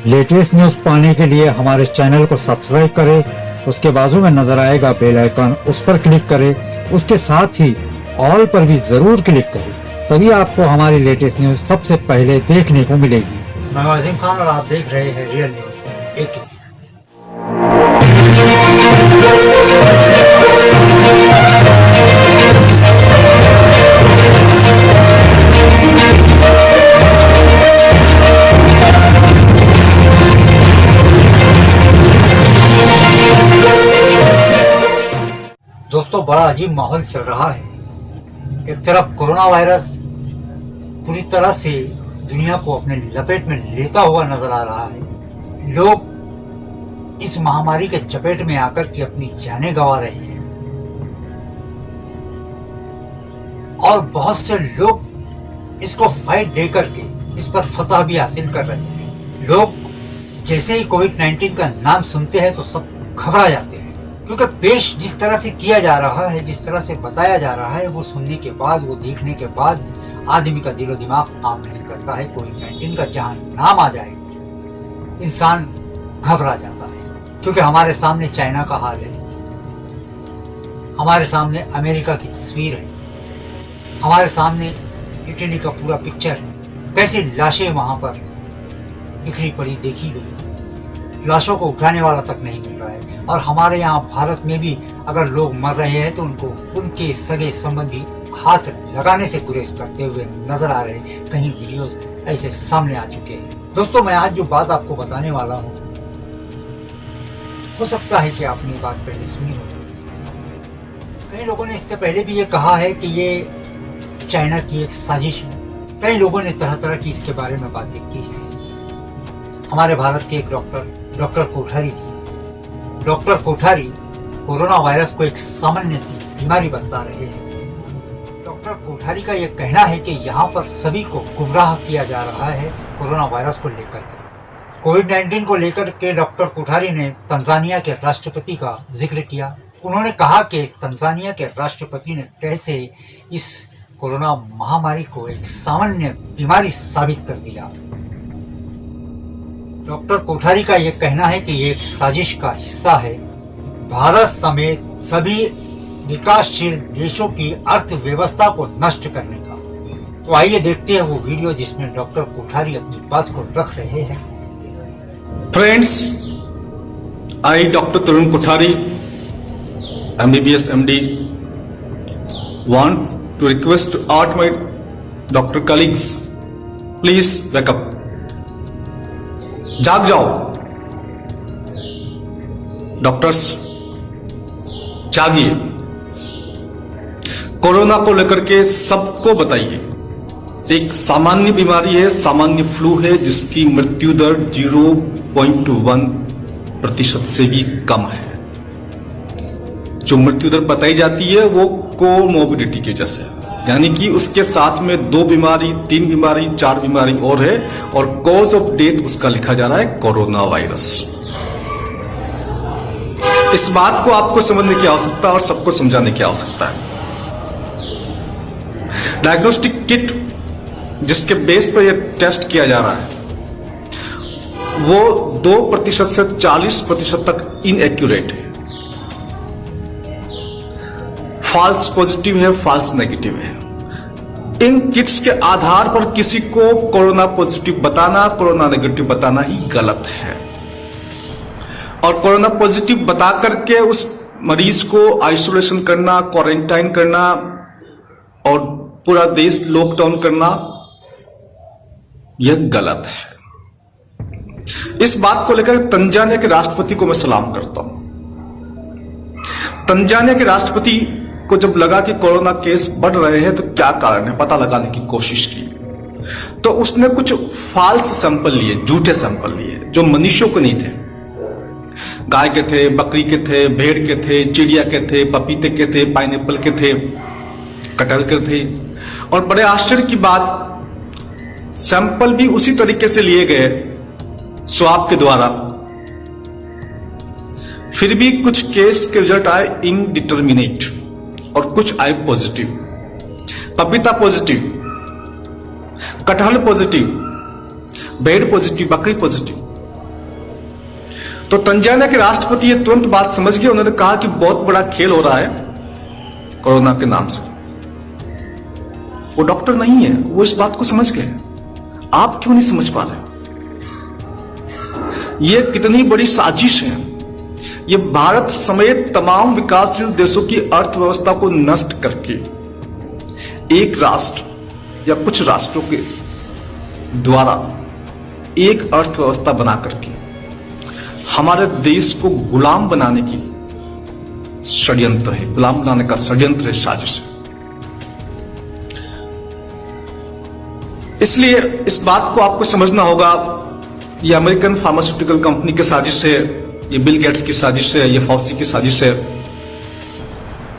Latest news पाने के लिए हमारे चैनल को सब्सक्राइब करें। उसके बाजू में नजर आएगा बेल आइकन, उस पर क्लिक करें। उसके साथ ही ऑल पर भी जरूर क्लिक करें, तभी आपको हमारी लेटेस्ट न्यूज सबसे पहले देखने को मिलेगी। मैं वाजिम खान और आप देख रहे हैं रियल न्यूज AK। दोस्तों, बड़ा अजीब माहौल चल रहा है। एक तरफ कोरोना वायरस पूरी तरह से दुनिया को अपने लपेट में लेता हुआ नजर आ रहा है। लोग इस महामारी के चपेट में आकर के अपनी जानें गंवा रहे हैं और बहुत से लोग इसको फाइट दे करके इस पर फतह भी हासिल कर रहे हैं। लोग जैसे ही कोविड-19 का नाम सुनते हैं तो सब घबरा जाते हैं, क्योंकि पेश जिस तरह से किया जा रहा है, जिस तरह से बताया जा रहा है, वो सुनने के बाद, वो देखने के बाद आदमी का दिलो दिमाग काम नहीं करता है। कोविड-19 का जहां नाम आ जाए इंसान घबरा जाता है, क्योंकि हमारे सामने चाइना का हाल है, हमारे सामने अमेरिका की तस्वीर है, हमारे सामने इटली का पूरा पिक्चर है। कैसी लाशें वहां पर बिखरी पड़ी देखी गई, लाशों को उठाने वाला तक नहीं मिल रहा है। और हमारे यहाँ भारत में भी अगर लोग मर रहे हैं तो उनको उनके सगे संबंधी हाथ लगाने से गुरेज करते हुए नजर आ रहे हैं। कहीं वीडियोस ऐसे सामने आ चुके हैं। दोस्तों, मैं आज जो बात आपको बताने वाला हूँ, हो सकता है कि आपने ये बात पहले सुनी हो। कई लोगों ने इससे पहले भी ये कहा है कि ये चाइना की एक साजिश है। कई लोगों ने तरह तरह की इसके बारे में बातें की है। हमारे भारत के एक डॉक्टर कोठारी थी। डॉक्टर कोठारी कोरोना वायरस को एक सामान्य सी बीमारी बता रहे हैं। डॉक्टर कोठारी का यह कहना है कि यहाँ पर सभी को गुमराह किया जा रहा है कोरोना वायरस को लेकर के। कोविड-19 को लेकर के डॉक्टर कोठारी ने तंजानिया के राष्ट्रपति का जिक्र किया। उन्होंने कहा कि तंजानिया के राष्ट्रपति ने कैसे इस कोरोना महामारी को एक सामान्य बीमारी साबित कर दिया। डॉक्टर कोठारी का यह कहना है कि ये एक साजिश का हिस्सा है, भारत समेत सभी विकासशील देशों की अर्थव्यवस्था को नष्ट करने का। तो आइए देखते हैं वो वीडियो जिसमें डॉक्टर कोठारी अपनी बात को रख रहे हैं। Friends, I doctor Tarun Kothari, MBBS MD, want to request all my doctor colleagues, please wake up. जाग जाओ डॉक्टर्स, जागिए। कोरोना को लेकर के सबको बताइए, एक सामान्य बीमारी है, सामान्य फ्लू है, जिसकी मृत्यु दर 0.1% से भी कम है। जो मृत्यु दर बताई जाती है वो कोमोर्बिडिटी की वजह से, यानी कि उसके साथ में 2 बीमारी, 3 बीमारी, 4 बीमारी और है, और कॉज ऑफ डेथ उसका लिखा जा रहा है कोरोना वायरस। इस बात को आपको समझने की आवश्यकता और सबको समझाने की आवश्यकता है। डायग्नोस्टिक किट जिसके बेस पर यह टेस्ट किया जा रहा है वो 2% से 40% तक इनएक्यूरेट है, फॉल्स पॉजिटिव है, फॉल्स नेगेटिव है। इन किट्स के आधार पर किसी को कोरोना पॉजिटिव बताना, कोरोना नेगेटिव बताना ही गलत है। और कोरोना पॉजिटिव बता करके उस मरीज को आइसोलेशन करना, क्वारंटाइन करना और पूरा देश लॉकडाउन करना, यह गलत है। इस बात को लेकर तंजानिया के राष्ट्रपति को मैं सलाम करता हूं। तंजानिया के राष्ट्रपति को जब लगा कि कोरोना केस बढ़ रहे हैं तो क्या कारण है, पता लगाने की कोशिश की, तो उसने कुछ फॉल्स सैंपल लिए, झूठे सैंपल लिए, जो मनुष्यों को नहीं थे। गाय के थे, बकरी के थे, भेड़ के थे, चिड़िया के थे, पपीते के थे, पाइनएप्पल के थे, कटहल के थे। और बड़े आश्चर्य की बात, सैंपल भी उसी तरीके से लिए गए स्वाब के द्वारा, फिर भी कुछ केस के रिजल्ट आए इनडिटर्मिनेट और कुछ आए पॉजिटिव। पपीता पॉजिटिव, कटहल पॉजिटिव, भेड़ पॉजिटिव, बकरी पॉजिटिव। तो तंजानिया के राष्ट्रपति ये तुरंत बात समझ गए। उन्होंने कहा कि बहुत बड़ा खेल हो रहा है कोरोना के नाम से। वो डॉक्टर नहीं है, वो इस बात को समझ गए। आप क्यों नहीं समझ पा रहे? ये कितनी बड़ी साजिश है। ये भारत समेत तमाम विकासशील देशों की अर्थव्यवस्था को नष्ट करके एक राष्ट्र या कुछ राष्ट्रों के द्वारा एक अर्थव्यवस्था बना करके हमारे देश को गुलाम बनाने की षड्यंत्र है, गुलाम बनाने का षड्यंत्र है, साजिश है। इसलिए इस बात को आपको समझना होगा, ये अमेरिकन फार्मास्यूटिकल कंपनी की साजिश है, ये बिल गेट्स की साजिश है, ये फॉसी की साजिश है,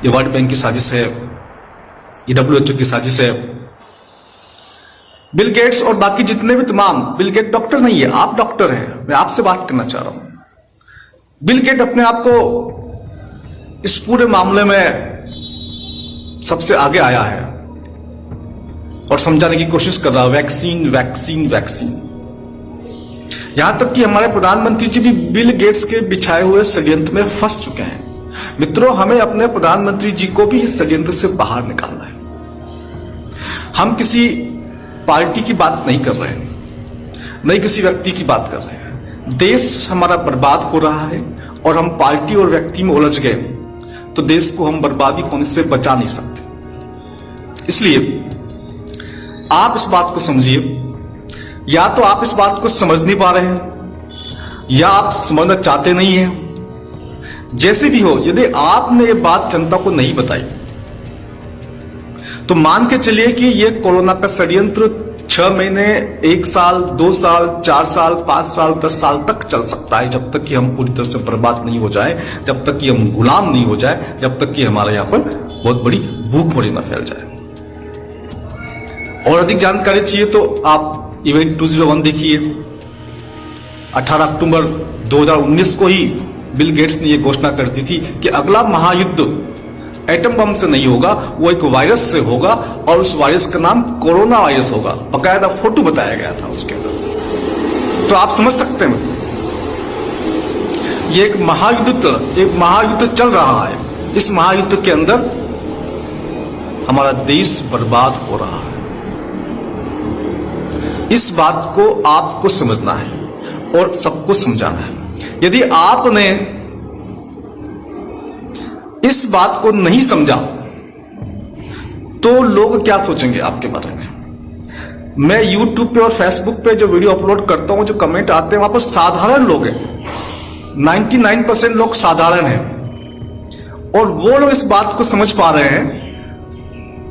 ये वर्ल्ड बैंक की साजिश है, ये WHO की साजिश है। बिल गेट्स और बाकी जितने भी तमाम, बिल गेट डॉक्टर नहीं है, आप डॉक्टर हैं, मैं आपसे बात करना चाह रहा हूं। बिल गेट अपने आप को इस पूरे मामले में सबसे आगे आया है और समझाने की कोशिश कर रहा है, वैक्सीन वैक्सीन वैक्सीन। यहां तक कि हमारे प्रधानमंत्री जी भी बिल गेट्स के बिछाए हुए षड्यंत्र में फंस चुके हैं। मित्रों, हमें अपने प्रधानमंत्री जी को भी इस षड्यंत्र से बाहर निकालना है। हम किसी पार्टी की बात नहीं कर रहे हैं, नहीं किसी व्यक्ति की बात कर रहे हैं। देश हमारा बर्बाद हो रहा है और हम पार्टी और व्यक्ति में उलझ गए तो देश को हम बर्बादी होने से बचा नहीं सकते। इसलिए आप इस बात को समझिए, या तो आप इस बात को समझ नहीं पा रहे हैं या आप समझना चाहते नहीं हैं। जैसे भी हो, यदि आपने ये बात जनता को नहीं बताई तो मान के चलिए कि ये कोरोना का षड्यंत्र 6 महीने, 1 साल, 2 साल, 4 साल, 5 साल, 10 साल तक चल सकता है, जब तक कि हम पूरी तरह से बर्बाद नहीं हो जाए, जब तक कि हम गुलाम नहीं हो जाए, जब तक कि हमारे यहां पर बहुत बड़ी भूखमरी न फैल जाए। और अधिक जानकारी चाहिए तो आप इवेंट 201 देखिए। 18 अक्टूबर 2019 को ही बिल गेट्स ने यह घोषणा कर दी थी कि अगला महायुद्ध एटम बम से नहीं होगा, वो एक वायरस से होगा और उस वायरस का नाम कोरोना वायरस होगा। बकायदा फोटो बताया गया था उसके अंदर। तो आप समझ सकते हैं ये एक महायुद्ध चल रहा है। इस महायुद्ध के अंदर हमारा देश बर्बाद हो रहा है। इस बात को आपको समझना है और सबको समझाना है। यदि आपने इस बात को नहीं समझा तो लोग क्या सोचेंगे आपके बारे में। मैं YouTube पे और Facebook पे जो वीडियो अपलोड करता हूं, जो कमेंट आते हैं, वहां पर साधारण लोग हैं, 99% लोग साधारण हैं और वो लोग इस बात को समझ पा रहे हैं।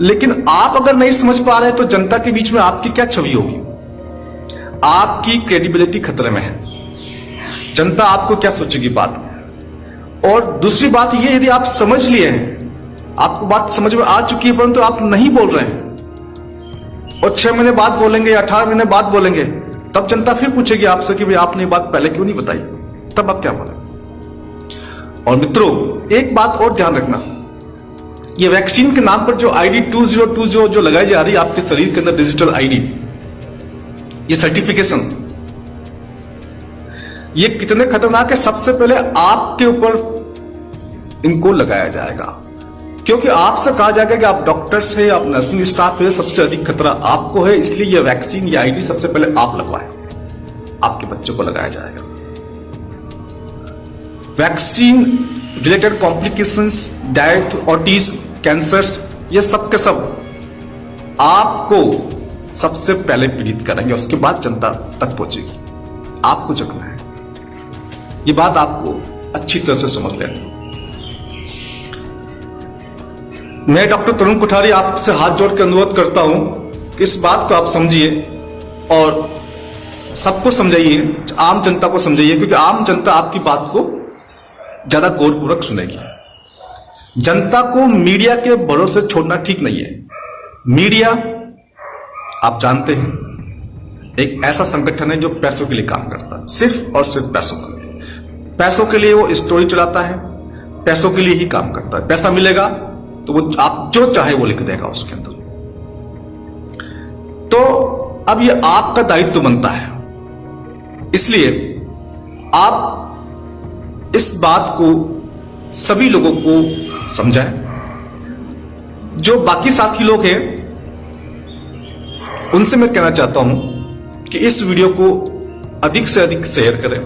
लेकिन आप अगर नहीं समझ पा रहे तो जनता के बीच में आपकी क्या छवि होगी? आपकी क्रेडिबिलिटी खतरे में है। जनता आपको क्या सोचेगी बाद में? और दूसरी बात ये, यदि आप समझ लिए हैं, आपको बात समझ में आ चुकी है, परंतु आप नहीं बोल रहे हैं और 6 महीने बाद बोलेंगे या 18 महीने बाद बोलेंगे, तब जनता फिर पूछेगी आपसे कि भाई आपने ये बात पहले क्यों नहीं बताई? तब आप क्या बोलेंगे? और मित्रों, एक बात और ध्यान रखना, ये वैक्सीन के नाम पर जो ID 2020 जो लगाई जा रही है आपके शरीर के अंदर, डिजिटल ID, ये सर्टिफिकेशन, ये कितने खतरनाक है। सबसे पहले आपके ऊपर इनको लगाया जाएगा, क्योंकि आपसे कहा जाएगा कि आप डॉक्टर्स हैं, आप नर्सिंग स्टाफ है, सबसे अधिक खतरा आपको है, इसलिए यह वैक्सीन या ID सबसे पहले आप लगवाएं, आपके बच्चों को लगाया जाएगा। Vaccine related complications, death, autism, cancers, ये सब के सब आपको सबसे पहले पीड़ित करेंगे, उसके बाद जनता तक पहुंचेगी। आपको जगना है, ये बात आपको अच्छी तरह से समझ लेना। मैं डॉक्टर तरुण कोठारी आपसे हाथ जोड़ के अनुरोध करता हूं कि इस बात को आप समझिए और सबको समझाइए, आम जनता को समझाइए, क्योंकि आम जनता आपकी बात को ज्यादा गौरपूर्वक सुनेगी। जनता को मीडिया के भरोसे छोड़ना ठीक नहीं है। मीडिया, आप जानते हैं, एक ऐसा संगठन है जो पैसों के लिए काम करता है, सिर्फ और सिर्फ पैसों के लिए। पैसों के लिए वो स्टोरी चलाता है, पैसों के लिए ही काम करता है। पैसा मिलेगा तो वो आप जो चाहे वो लिख देगा उसके अंदर। तो अब ये आपका दायित्व बनता है, इसलिए आप इस बात को सभी लोगों को समझाएं। जो बाकी साथी लोग हैं उनसे मैं कहना चाहता हूं कि इस वीडियो को अधिक से अधिक शेयर करें,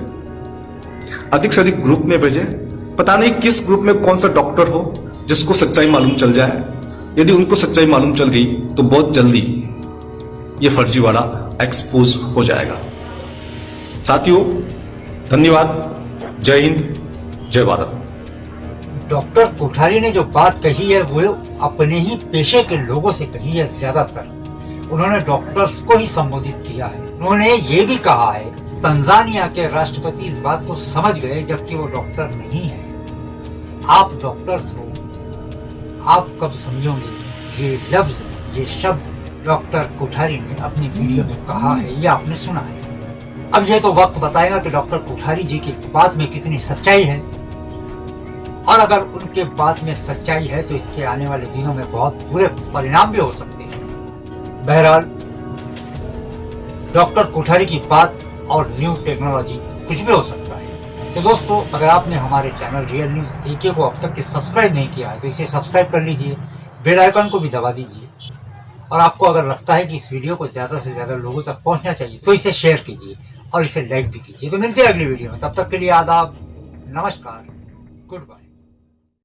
अधिक से अधिक ग्रुप में भेजें। पता नहीं किस ग्रुप में कौन सा डॉक्टर हो जिसको सच्चाई मालूम चल जाए। यदि उनको सच्चाई मालूम चल गई तो बहुत जल्दी ये फर्जीवाड़ा एक्सपोज हो जाएगा। साथियों, धन्यवाद। जय हिंद, जय भारत। डॉक्टर कोठारी ने जो बात कही है वो अपने ही पेशे के लोगों से कही है। ज्यादातर उन्होंने डॉक्टर्स को ही संबोधित किया है। उन्होंने ये भी कहा है तंजानिया के राष्ट्रपति इस बात को समझ गए जबकि वो डॉक्टर नहीं है। आप डॉक्टर्स हो, आप कब समझोगे ये लफ्ज, ये शब्द डॉक्टर कोठारी ने अपनी वीडियो में कहा है, ये आपने सुना है। अब ये तो वक्त बताएगा कि डॉक्टर कोठारी जी की बात में कितनी सच्चाई है, और अगर उनके बात में सच्चाई है तो इसके आने वाले दिनों में बहुत बुरे परिणाम भी हो सकते हैं। बहरहाल डॉक्टर कोठारी की बात और न्यू टेक्नोलॉजी कुछ भी हो सकता है। तो दोस्तों, अगर आपने हमारे चैनल रियल न्यूज AK को अब तक के सब्सक्राइब नहीं किया है तो इसे सब्सक्राइब कर लीजिए, बेल आइकन को भी दबा दीजिए, और आपको अगर लगता है कि इस वीडियो को ज्यादा से ज्यादा लोगों तक पहुंचना चाहिए तो इसे शेयर कीजिए और इसे लाइक भी कीजिए। तो मिलते हैं अगली वीडियो में, तब तक के लिए आदाब, नमस्कार, गुड बाय।